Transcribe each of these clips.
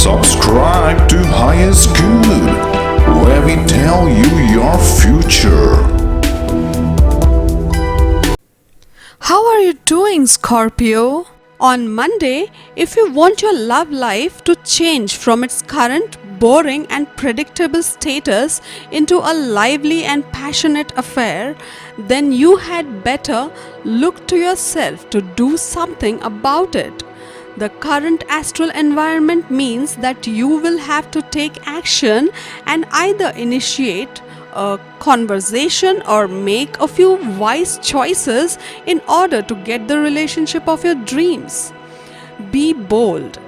Subscribe to Highest Good, where we tell you your future. How are you doing, Scorpio? On Monday, if you want your love life to change from its current boring and predictable status into a lively and passionate affair, then you had better look to yourself to do something about it. The current astral environment means that you will have to take action and either initiate a conversation or make a few wise choices in order to get the relationship of your dreams. Be bold.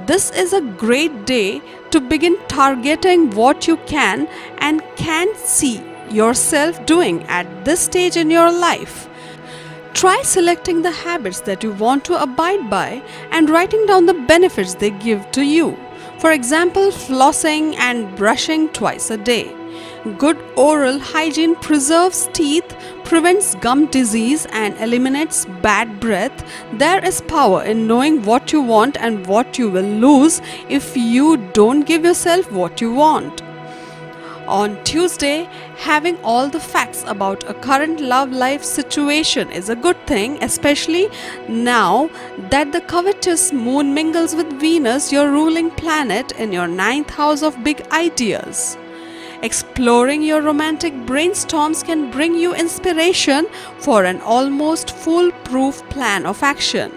This is a great day to begin targeting what you can and can't see yourself doing at this stage in your life. Try selecting the habits that you want to abide by and writing down the benefits they give to you. For example, flossing and brushing twice a day. Good oral hygiene preserves teeth, prevents gum disease, and eliminates bad breath. There is power in knowing what you want and what you will lose if you don't give yourself what you want. On Tuesday, having all the facts about a current love life situation is a good thing, especially now that the covetous moon mingles with Venus, your ruling planet, in your ninth house of big ideas. Exploring your romantic brainstorms can bring you inspiration for an almost foolproof plan of action.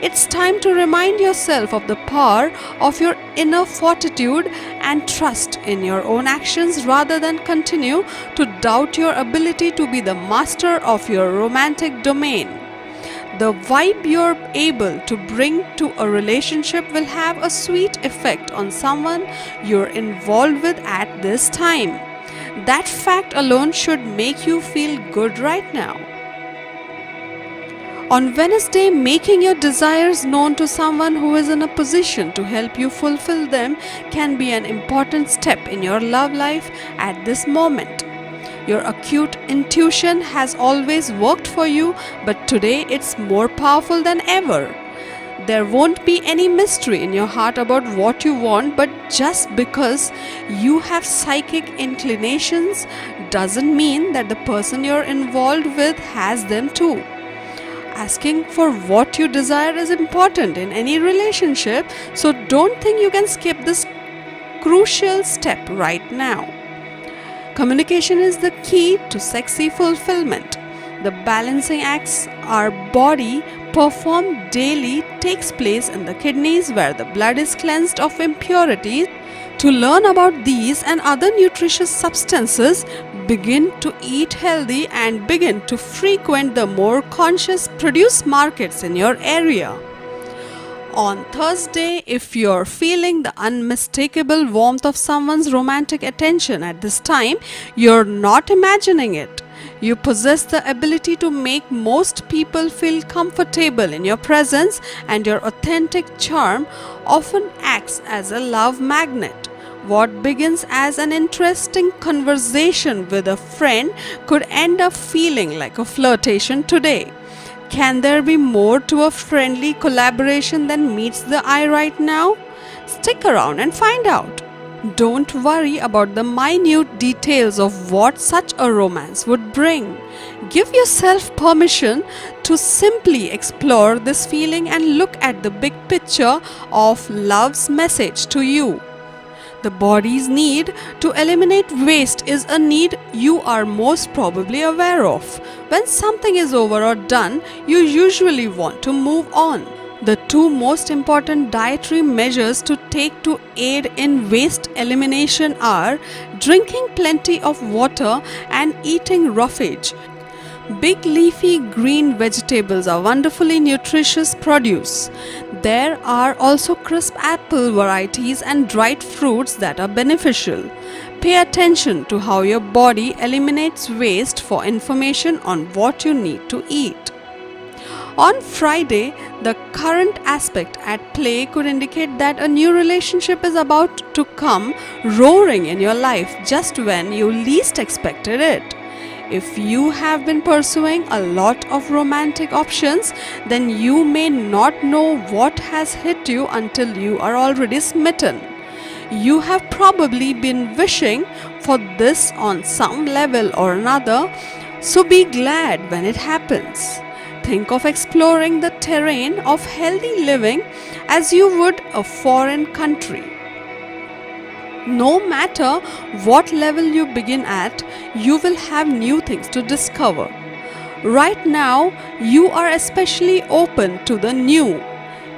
It's time to remind yourself of the power of your inner fortitude and trust in your own actions rather than continue to doubt your ability to be the master of your romantic domain. The vibe you're able to bring to a relationship will have a sweet effect on someone you're involved with at this time. That fact alone should make you feel good right now. On Wednesday, making your desires known to someone who is in a position to help you fulfill them can be an important step in your love life at this moment. Your acute intuition has always worked for you, but today it's more powerful than ever. There won't be any mystery in your heart about what you want, but just because you have psychic inclinations doesn't mean that the person you're involved with has them too. Asking for what you desire is important in any relationship, so don't think you can skip this crucial step right now. Communication is the key to sexy fulfillment. The balancing acts our body perform daily takes place in the kidneys, where the blood is cleansed of impurities. To learn about these and other nutritious substances, begin to eat healthy and begin to frequent the more conscious produce markets in your area. On Thursday, if you're feeling the unmistakable warmth of someone's romantic attention at this time, you're not imagining it. You possess the ability to make most people feel comfortable in your presence, and your authentic charm often acts as a love magnet. What begins as an interesting conversation with a friend could end up feeling like a flirtation today. Can there be more to a friendly collaboration than meets the eye right now? Stick around and find out. Don't worry about the minute details of what such a romance would bring. Give yourself permission to simply explore this feeling and look at the big picture of love's message to you. The body's need to eliminate waste is a need you are most probably aware of. When something is over or done, you usually want to move on. The two most important dietary measures to take to aid in waste elimination are drinking plenty of water and eating roughage. Big leafy green vegetables are wonderfully nutritious produce. There are also crisp apple varieties and dried fruits that are beneficial. Pay attention to how your body eliminates waste for information on what you need to eat. On Friday, the current aspect at play could indicate that a new relationship is about to come roaring in your life just when you least expected it. If you have been pursuing a lot of romantic options, then you may not know what has hit you until you are already smitten. You have probably been wishing for this on some level or another, so be glad when it happens. Think of exploring the terrain of healthy living as you would a foreign country. No matter what level you begin at, you will have new things to discover. Right now, you are especially open to the new.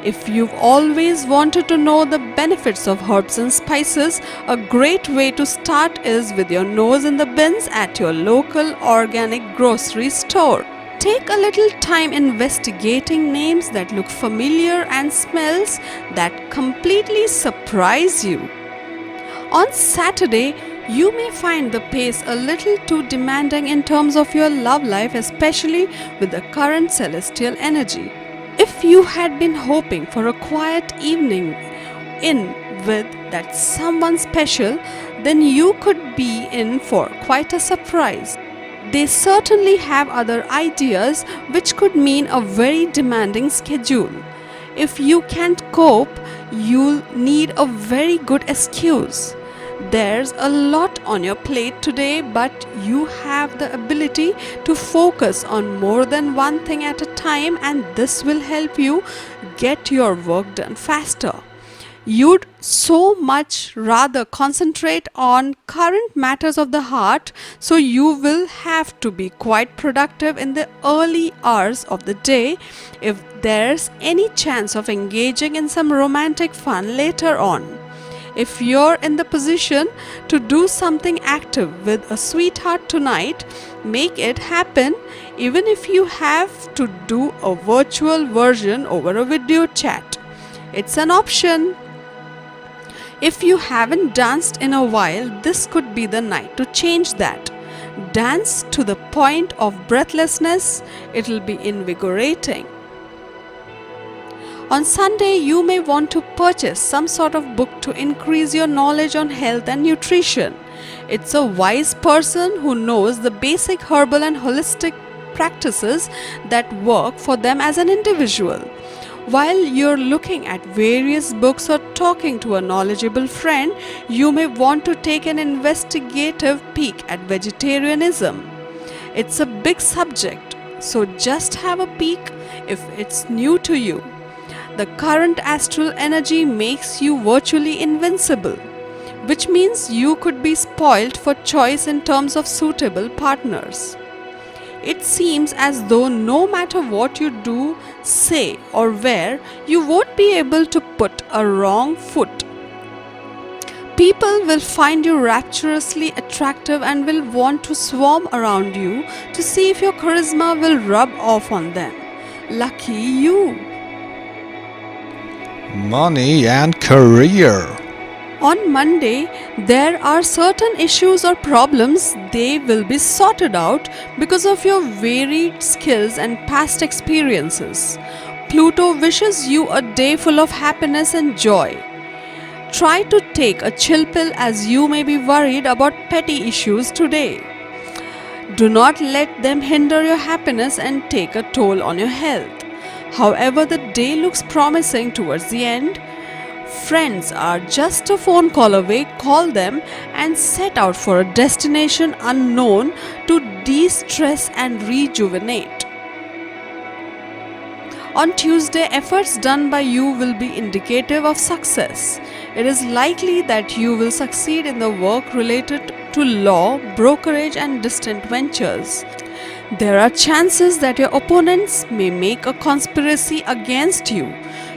If you've always wanted to know the benefits of herbs and spices, a great way to start is with your nose in the bins at your local organic grocery store. Take a little time investigating names that look familiar and smells that completely surprise you. On Saturday, you may find the pace a little too demanding in terms of your love life, especially with the current celestial energy. If you had been hoping for a quiet evening in with that someone special, then you could be in for quite a surprise. They certainly have other ideas, which could mean a very demanding schedule. If you can't cope, you'll need a very good excuse. There's a lot on your plate today, but you have the ability to focus on more than one thing at a time, and this will help you get your work done faster. You'd so much rather concentrate on current matters of the heart, so you will have to be quite productive in the early hours of the day if there's any chance of engaging in some romantic fun later on. If you're in the position to do something active with a sweetheart tonight, make it happen, even if you have to do a virtual version over a video chat. It's an option. If you haven't danced in a while, this could be the night to change that. Dance to the point of breathlessness, it'll be invigorating. On Sunday, you may want to purchase some sort of book to increase your knowledge on health and nutrition. It's a wise person who knows the basic herbal and holistic practices that work for them as an individual. While you're looking at various books or talking to a knowledgeable friend, you may want to take an investigative peek at vegetarianism. It's a big subject, so just have a peek if it's new to you. The current astral energy makes you virtually invincible, which means you could be spoilt for choice in terms of suitable partners. It seems as though no matter what you do, say, or wear, you won't be able to put a wrong foot. People will find you rapturously attractive and will want to swarm around you to see if your charisma will rub off on them. Lucky you! Money and career. On Monday, there are certain issues or problems. They will be sorted out because of your varied skills and past experiences. Pluto wishes you a day full of happiness and joy. Try to take a chill pill as you may be worried about petty issues today. Do not let them hinder your happiness and take a toll on your health. However, the day looks promising towards the end. Friends are just a phone call away. Call them and set out for a destination unknown to de-stress and rejuvenate. On Tuesday, efforts done by you will be indicative of success. It is likely that you will succeed in the work related to law, brokerage, and distant ventures. There are chances that your opponents may make a conspiracy against you.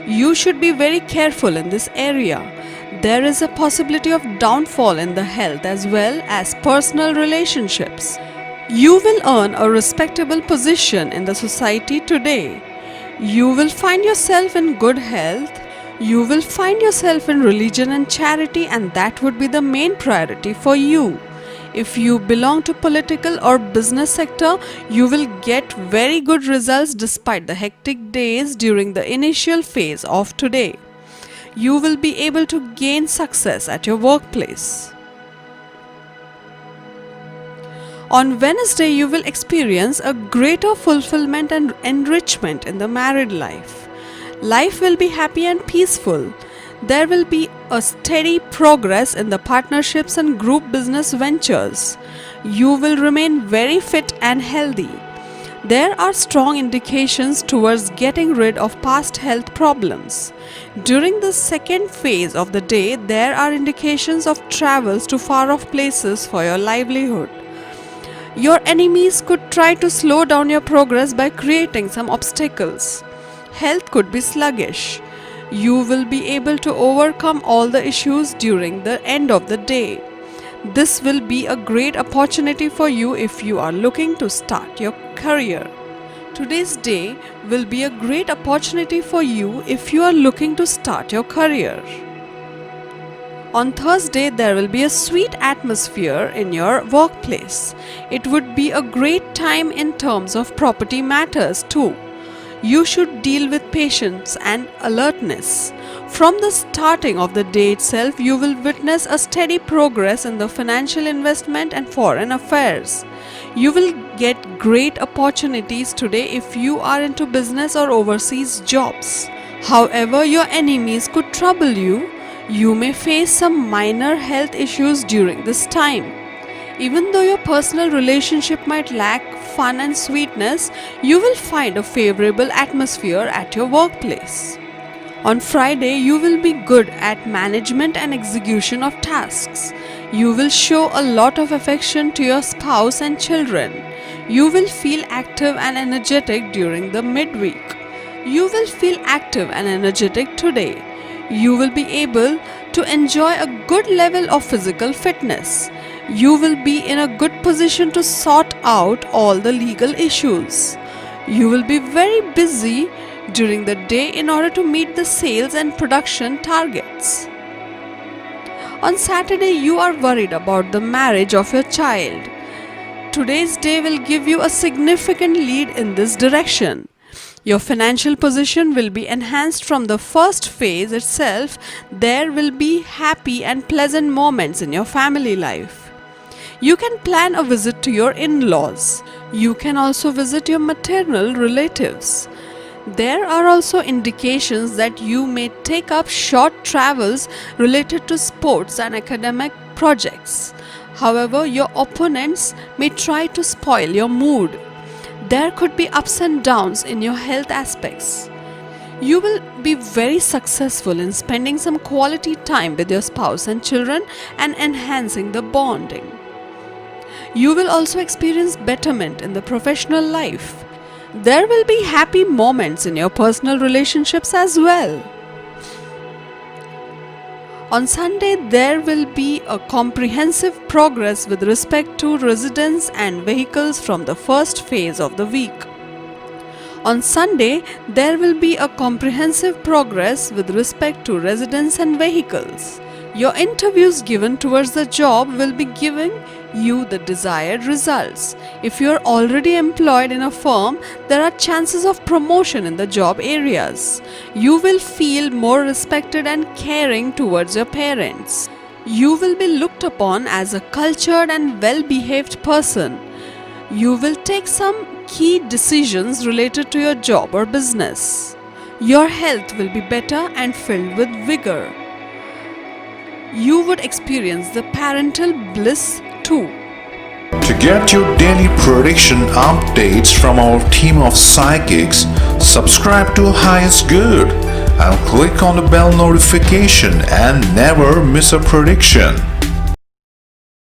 You should be very careful in this area. There is a possibility of downfall in the health as well as personal relationships. You will earn a respectable position in the society today. You will find yourself in good health. You will find yourself in religion and charity, and that would be the main priority for you. If you belong to political or business sector, you will get very good results despite the hectic days during the initial phase of today. You will be able to gain success at your workplace. On Wednesday, you will experience a greater fulfillment and enrichment in the married life. Life will be happy and peaceful. There will be a steady progress in the partnerships and group business ventures. You will remain very fit and healthy. There are strong indications towards getting rid of past health problems. During the second phase of the day, there are indications of travels to far off places for your livelihood. Your enemies could try to slow down your progress by creating some obstacles. Health could be sluggish. You will be able to overcome all the issues during the end of the day. This will be a great opportunity for you if you are looking to start your career. Today's day will be a great opportunity for you if you are looking to start your career. On Thursday, there will be a sweet atmosphere in your workplace. It would be a great time in terms of property matters too. You should deal with patience and alertness. From the starting of the day itself, you will witness a steady progress in the financial investment and foreign affairs. You will get great opportunities today if you are into business or overseas jobs. However, your enemies could trouble you. You may face some minor health issues during this time. Even though your personal relationship might lack fun and sweetness, you will find a favorable atmosphere at your workplace. On Friday, you will be good at management and execution of tasks. You will show a lot of affection to your spouse and children. You will feel active and energetic during the midweek. You will feel active and energetic today. You will be able to enjoy a good level of physical fitness. You will be in a good position to sort out all the legal issues. You will be very busy during the day in order to meet the sales and production targets. On Saturday, you are worried about the marriage of your child. Today's day will give you a significant lead in this direction. Your financial position will be enhanced from the first phase itself. There will be happy and pleasant moments in your family life. You can plan a visit to your in-laws. You can also visit your maternal relatives. There are also indications that you may take up short travels related to sports and academic projects. However, your opponents may try to spoil your mood. There could be ups and downs in your health aspects. You will be very successful in spending some quality time with your spouse and children and enhancing the bonding. You will also experience betterment in the professional life. There will be happy moments in your personal relationships as well. On Sunday, there will be a comprehensive progress with respect to residence and vehicles from the first phase of the week. On Sunday, there will be a comprehensive progress with respect to residence and vehicles. Your interviews given towards the job will be giving you the desired results. If you are already employed in a firm, there are chances of promotion in the job areas. You will feel more respected and caring towards your parents. You will be looked upon as a cultured and well-behaved person. You will take some key decisions related to your job or business. Your health will be better and filled with vigor. You would experience the parental bliss too. To get your daily prediction updates from our team of psychics, subscribe to Highest Good and click on the bell notification and never miss a prediction.